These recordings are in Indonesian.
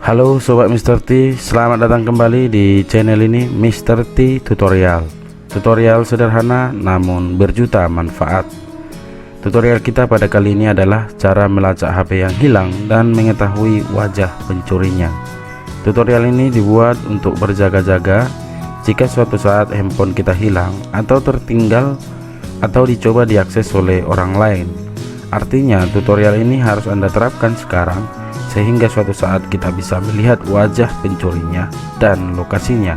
Halo Sobat Mr. T, selamat datang kembali di channel ini Mr. T Tutorial. Tutorial sederhana namun berjuta manfaat. Tutorial kita pada kali ini adalah cara melacak HP yang hilang dan mengetahui wajah pencurinya. Tutorial ini dibuat untuk berjaga-jaga jika suatu saat handphone kita hilang atau tertinggal atau dicoba diakses oleh orang lain. Artinya tutorial ini harus Anda terapkan sekarang sehingga suatu saat kita bisa melihat wajah pencurinya dan lokasinya.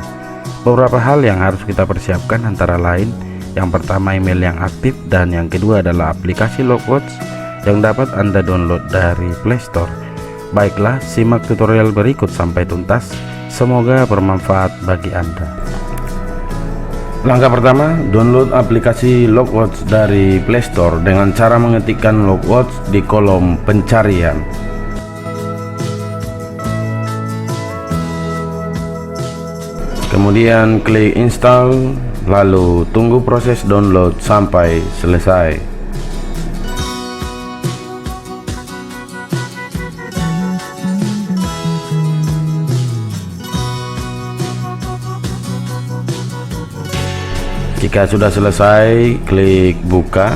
Beberapa hal yang harus kita persiapkan antara lain, yang pertama email yang aktif, dan yang kedua adalah aplikasi Logwatch yang dapat Anda download dari Play Store. Baiklah, simak tutorial berikut sampai tuntas, semoga bermanfaat bagi Anda. Langkah pertama, download aplikasi Logwatch dari Play Store dengan cara mengetikkan Logwatch di kolom pencarian. Kemudian klik install, lalu tunggu proses download sampai selesai. Jika sudah selesai, klik buka.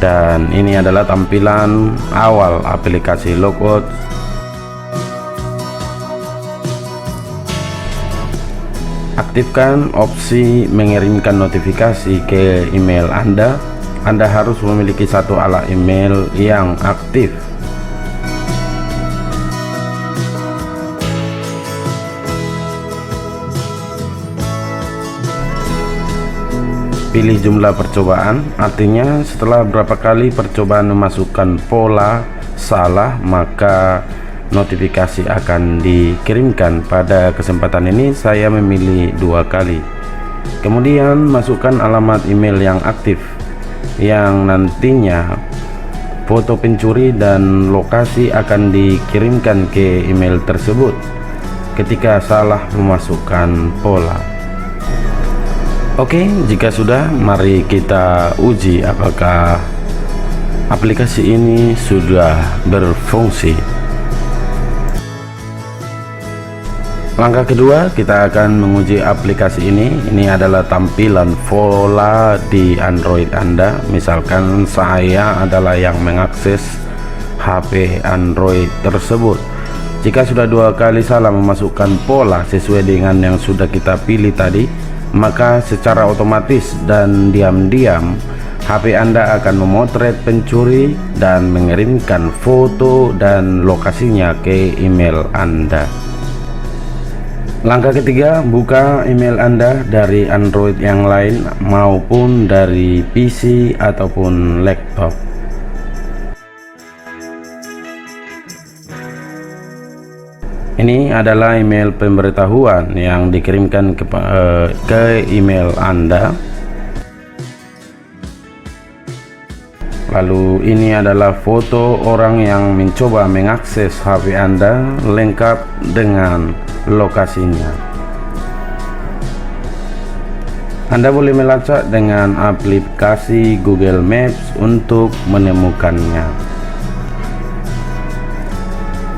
Dan ini adalah tampilan awal aplikasi Logwatch. Aktifkan opsi mengirimkan notifikasi ke email Anda. Anda harus memiliki satu alat email yang aktif. Pilih jumlah percobaan, artinya setelah berapa kali percobaan memasukkan pola salah, maka notifikasi akan dikirimkan. Pada kesempatan ini saya memilih 2 kali. Kemudian masukkan alamat email yang aktif, yang nantinya foto pencuri dan lokasi akan dikirimkan ke email tersebut ketika salah memasukkan pola. Oke, jika sudah, mari kita uji apakah aplikasi ini sudah berfungsi. Langkah kedua, kita akan menguji aplikasi ini. Ini adalah tampilan pola di Android Anda. Misalkan saya adalah yang mengakses HP Android tersebut. Jika sudah 2 kali salah memasukkan pola sesuai dengan yang sudah kita pilih tadi, maka secara otomatis dan diam-diam HP Anda akan memotret pencuri dan mengirimkan foto dan lokasinya ke email Anda. Langkah ketiga, buka email Anda dari Android yang lain maupun dari PC ataupun laptop. Ini adalah email pemberitahuan yang dikirimkan ke email Anda. Lalu ini adalah foto orang yang mencoba mengakses HP Anda lengkap dengan lokasinya. Anda boleh melacak dengan aplikasi Google Maps untuk menemukannya.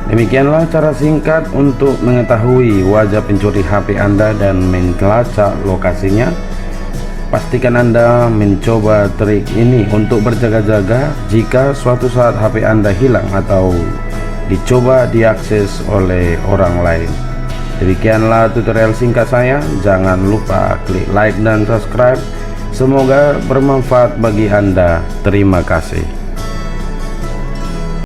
Demikianlah cara singkat untuk mengetahui wajah pencuri HP Anda dan melacak lokasinya. Pastikan Anda mencoba trik ini untuk berjaga-jaga jika suatu saat HP Anda hilang atau dicoba diakses oleh orang lain. Demikianlah tutorial singkat saya. Jangan lupa klik like dan subscribe. Semoga bermanfaat bagi Anda. Terima kasih.